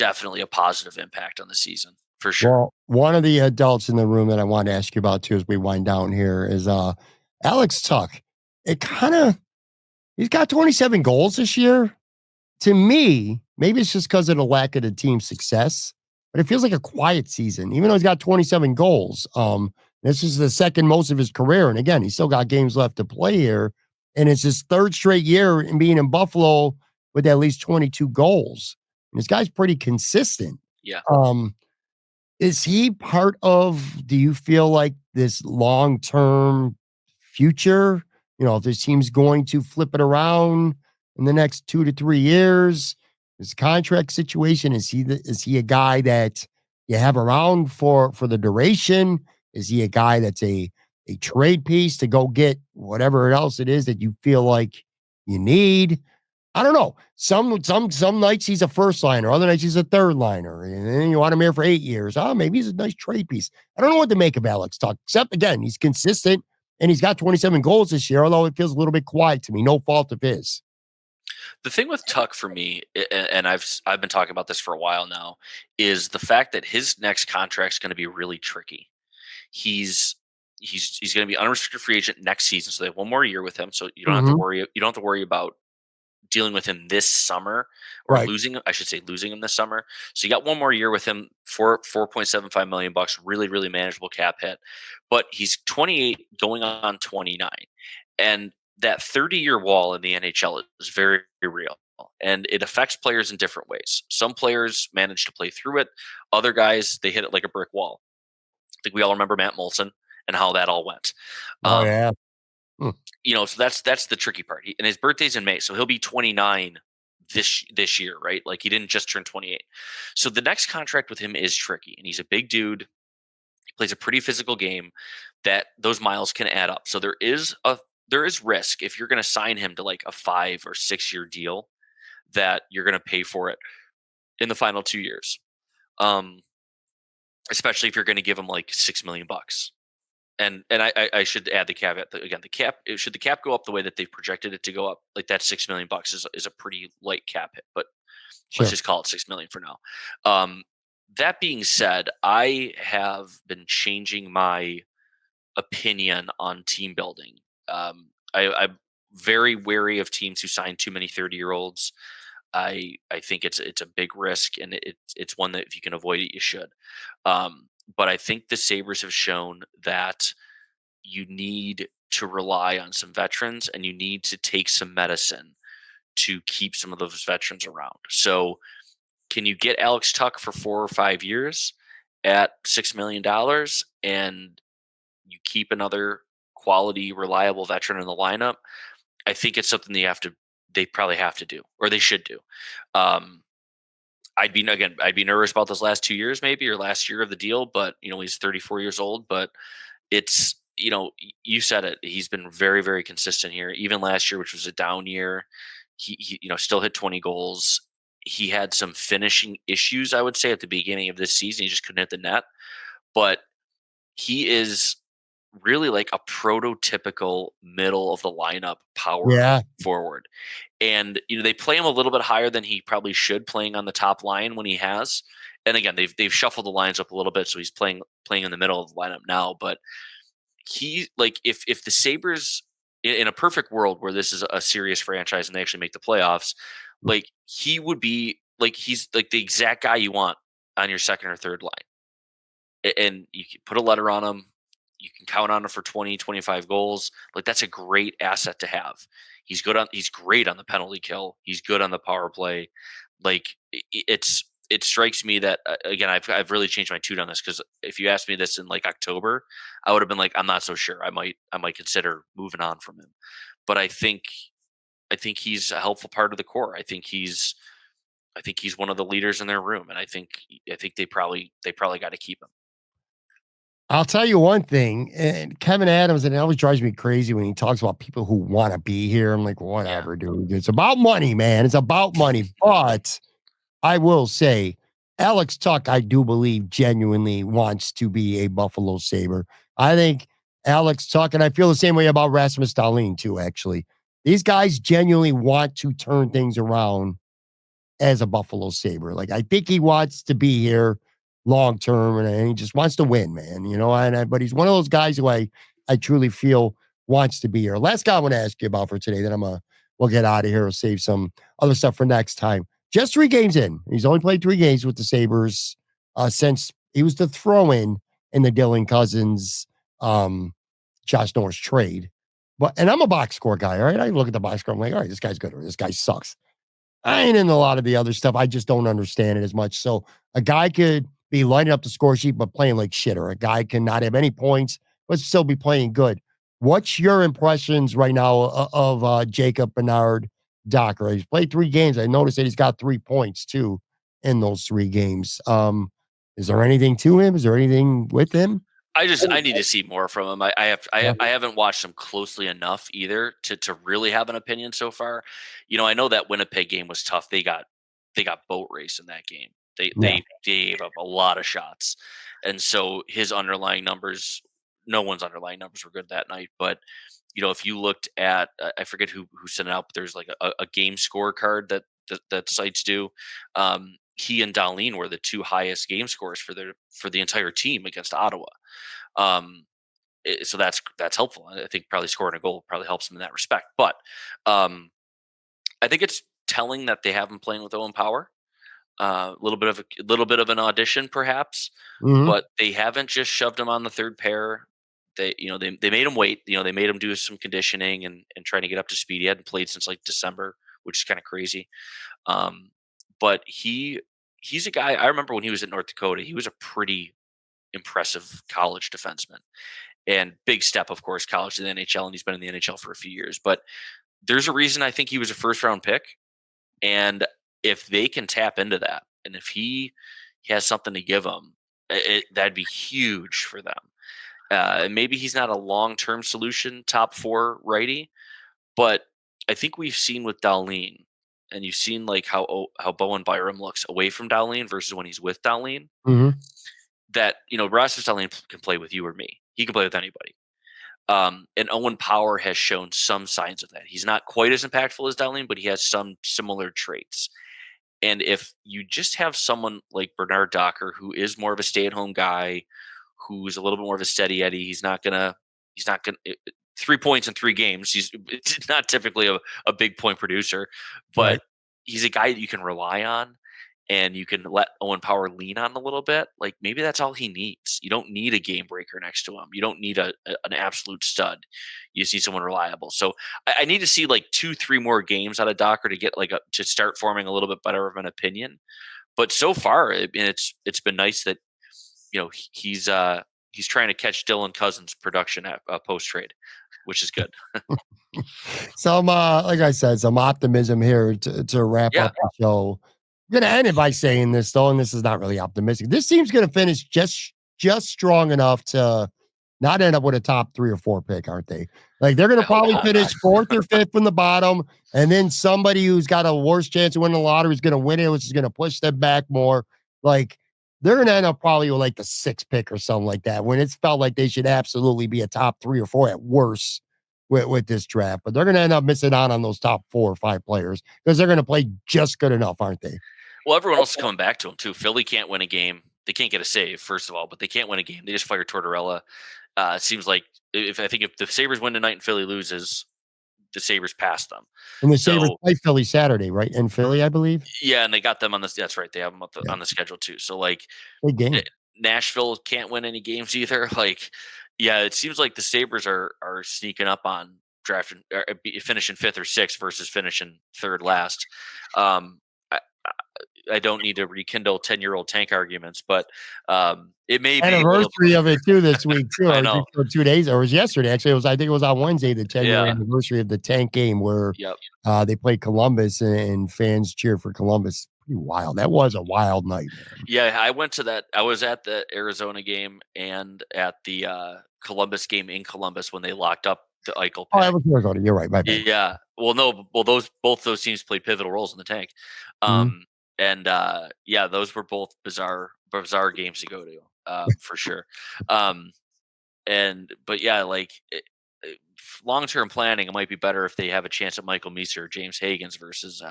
a positive impact on the season for sure. Well, one of the adults in the room that I want to ask you about too as we wind down here is Alex Tuch. He's got 27 goals this year. To me, maybe it's just because of the lack of the team's success, but it feels like a quiet season, even though he's got 27 goals. This is the second most of his career. And again, he's still got games left to play here. And it's his third straight year in being in Buffalo with at least 22 goals. And this guy's pretty consistent. Yeah. Is he part of, do you feel like this long-term future? If this team's going to flip it around in the next 2 to 3 years, his contract situation, is he a guy that you have around for the duration? Is he a guy that's a trade piece to go get whatever else it is that you feel like you need? I don't know. Some nights he's a first liner, other nights he's a third liner, and then you want him here for 8 years. Oh, maybe he's a nice trade piece. I don't know what to make of Alex Tuch, except again, he's consistent and he's got 27 goals this year, although it feels a little bit quiet to me. No fault of his. The thing with Tuch for me, and I've been talking about this for a while now, is the fact that his next contract is going to be really tricky. He's going to be unrestricted free agent next season, so they have one more year with him. So you don't have to worry. You don't have to worry about dealing with him this summer or Right. losing him this summer. So you got one more year with him for 4.75 million bucks, really, really manageable cap hit. But he's 28 going on 29. And that 30-year wall in the NHL is very real, and it affects players in different ways. Some players manage to play through it. Other guys, they hit it like a brick wall. I think we all remember Matt Molson and how that all went. Oh Um, yeah. Hmm. so that's the tricky part. And his birthday's in May, so he'll be 29 this year, right? Like he didn't just turn 28. So the next contract with him is tricky, and he's a big dude. He plays a pretty physical game that those miles can add up. So there is risk if you're going to sign him to like a 5 or 6 year deal that you're going to pay for it in the final 2 years. Um, Especially if you're going to give him like $6 million. And I should add the caveat that again, should the cap go up the way that they've projected it to go up, like that $6 million is a pretty light cap hit, but let's Sure. just call it 6 million for now. Um, that being said, I have been changing my opinion on team building. I'm very wary of teams who sign too many 30-year-olds. I think it's a big risk, and it's one that if you can avoid it, you should. But I think the Sabres have shown that you need to rely on some veterans, and you need to take some medicine to keep some of those veterans around. So, can you get Alex Tuck for 4 or 5 years at $6 million, and you keep another quality, reliable veteran in the lineup? I think it's something they probably have to do, or they should do. Um, I'd be nervous about those last 2 years, maybe, or last year of the deal, but he's 34 years old, but it's, you said it. He's been very, very consistent here. Even last year, which was a down year, he still hit 20 goals. He had some finishing issues, I would say, at the beginning of this season. He just couldn't hit the net, but he is really like a prototypical middle of the lineup power Yeah. forward. And they play him a little bit higher than he probably should, playing on the top line when he has. And again, they've shuffled the lines up a little bit, so he's playing in the middle of the lineup now. But he, like, if the Sabres, in a perfect world where this is a serious franchise and they actually make the playoffs, like he would be like, he's like the exact guy you want on your second or third line. And you can put a letter on him. You can count on him for 20, 25 goals. Like, that's a great asset to have. He's great on the penalty kill. He's good on the power play. Like, it strikes me that again, I've really changed my tune on this, because if you asked me this in like October, I would have been like, I'm not so sure. I might consider moving on from him. But I think he's a helpful part of the core. I think he's one of the leaders in their room, and I think they probably got to keep him. I'll tell you one thing, and Kevin Adams, and it always drives me crazy when he talks about people who want to be here. I'm like, Yeah. whatever, dude. It's about money, man. It's about money. But I will say, Alex Tuck, I do believe, genuinely wants to be a Buffalo Sabre. I think Alex Tuck, and I feel the same way about Rasmus Dahlin, too, actually. These guys genuinely want to turn things around as a Buffalo Sabre. Like, I think he wants to be here long term, and he just wants to win, man. But he's one of those guys who I truly feel wants to be here. Last guy I want to ask you about for today, then we'll get out of here. We'll save some other stuff for next time. Just 3 games in. He's only played 3 games with the Sabres since he was the throw in the Dylan Cousins, Josh Norris trade. And I'm a box score guy, all right? I look at the box score. I'm like, all right, this guy's good, or this guy sucks. I ain't in a lot of the other stuff. I just don't understand it as much. So a guy could be lining up the score sheet, but playing like shit, or a guy can not have any points, but still be playing good. What's your impressions right now of Jacob Bernard Docker? He's played 3 games. I noticed that he's got 3 points too in those 3 games. Is there anything to him? Is there anything with him? I need to see more from him. Yeah. I haven't watched him closely enough either to really have an opinion so far. I know that Winnipeg game was tough. They got boat race in that game. Yeah. They gave up a lot of shots, and so his underlying numbers, no one's underlying numbers were good that night. But if you looked at, I forget who sent it out, but there's like a game scorecard that sites do. He and Darlene were the two highest game scores for the entire team against Ottawa. Um, so that's helpful. I think probably scoring a goal probably helps him in that respect. But I think it's telling that they have him playing with Owen Power. A little bit of an audition, perhaps, Mhm. but they haven't just shoved him on the third pair. They made him wait. They made him do some conditioning and trying to get up to speed. He hadn't played since like December, which is kind of crazy. Um, but he's a guy. I remember when he was at North Dakota, he was a pretty impressive college defenseman, and big step, of course, college to the NHL, and he's been in the NHL for a few years. But there's a reason I think he was a first round pick, and if they can tap into that, and if he has something to give them, that'd be huge for them. And maybe he's not a long term solution, top four righty, but I think we've seen with Darlene, and you've seen like how Bowen Byram looks away from Darlene versus when he's with Darlene. Mhm. That Rasmus Darlene can play with you or me. He can play with anybody. And Owen Power has shown some signs of that. He's not quite as impactful as Darlene, but he has some similar traits. And if you just have someone like Bernard Docker, who is more of a stay-at-home guy, who's a little bit more of a steady Eddie, he's not gonna 3 points in 3 games. He's not typically a big point producer, Right. but he's a guy that you can rely on, and you can let Owen Power lean on a little bit. Like maybe that's all he needs. You don't need a game breaker next to him. You don't need an absolute stud. You just need someone reliable. So I need to see like 2-3 more games out of Docker to get to start forming a little bit better of an opinion. But so far, it's been nice that he's trying to catch Dylan Cousins' production at post trade, which is good. Some like I said, some optimism here to wrap Yeah. up the show. I'm gonna end it by saying this though, and this is not really optimistic. This team's gonna finish just strong enough to not end up with a top 3 or 4 pick, aren't they? Like they're gonna I hope probably not. finish 4th or 5th from the bottom, and then somebody who's got a worse chance of winning the lottery is gonna win it, which is gonna push them back more. Like they're gonna end up probably with like the 6th pick or something like that, when it's felt like they should absolutely be a top 3 or 4 at worst with this draft. But they're gonna end up missing out on those top 4 or 5 players because they're gonna play just good enough, aren't they? Well, everyone else is coming back to him too. Philly can't win a game. They can't get a save, first of all, but they can't win a game. They just fired Tortorella. It seems like if the Sabres win tonight and Philly loses, the Sabres pass them. And the Sabres So play Philly Saturday, right? In Philly, I believe. yeah, and they got them on this. That's right. They have them Yeah, on the schedule too. So like big game. Nashville can't win any games either. Like, yeah, it seems like the Sabres are sneaking up on drafting, finishing 5th or 6th versus finishing 3rd last. I, I don't need to rekindle 10-year-old tank arguments, but it may be a little. Anniversary of it too this week too. I Or know. 2 days, or it was yesterday. Actually, I think it was on Wednesday, the 10-year Yeah. anniversary of the tank game where Yep. they played Columbus and fans cheered for Columbus. Pretty wild. That was a wild night, man. Yeah, I went to that. I was at the Arizona game and at the Columbus game in Columbus when they locked up the Eichel Oh, pick. that was Arizona. You're right. My bad. Yeah. Well, no. Well, both those teams played pivotal roles in the tank. Mhm. And yeah, those were both bizarre games to go to, for sure. But yeah, like long term planning, it might be better if they have a chance at Michael Meeser or James Hagens versus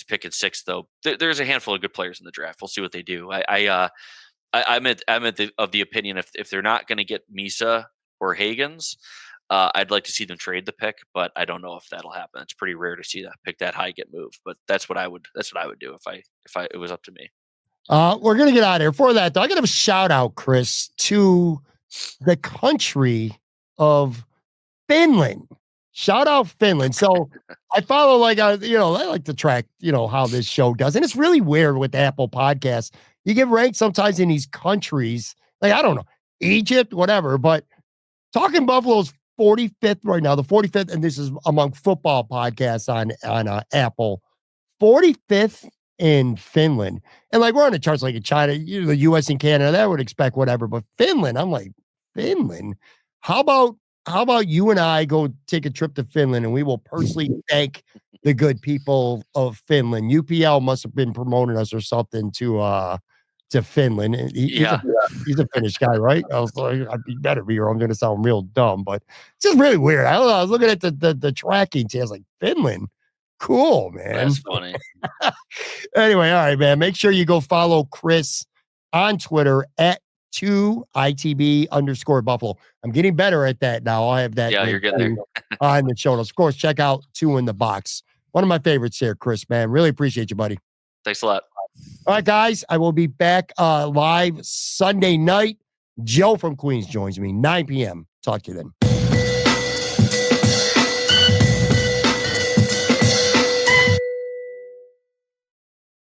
picking 6th. Though there's a handful of good players in the draft. We'll see what they do. I'm of the opinion if they're not going to get Misa or Hagens, I'd like to see them trade the pick, but I don't know if that'll happen. It's pretty rare to see that pick that high get moved, but that's what I would do if it was up to me. We're gonna get out of here. For that, though, I gotta have a shout out, Chris, to the country of Finland. Shout out Finland. So I follow I like to track, how this show does. And it's really weird with Apple Podcasts. You get ranked sometimes in these countries, like I don't know, Egypt, whatever, but Talking Buffalo's 45th right now, the 45th, and this is among football podcasts on Apple. 45th in Finland. And we're on the charts like in China, the US and Canada, that would expect whatever. But Finland, I'm like, Finland? How about you and I go take a trip to Finland and we will personally thank the good people of Finland. UPL must have been promoting us or something to Finland. Yeah. He's a Finnish guy, right? I was like, he better be, or I'm going to sound real dumb. But it's just really weird. I don't know. I was looking at the tracking. I was like, Finland, cool, man. That's funny. Anyway, all right, man. Make sure you go follow Chris on Twitter at 2ITB_Buffalo. I'm getting better at that now. I have that. Yeah, you're getting there. On the show notes. Of course, check out 2 in the Box. One of my favorites here, Chris, man. Really appreciate you, buddy. Thanks a lot. All right, guys. I will be back live Sunday night Joe from Queens joins me, 9 p.m. Talk to you then.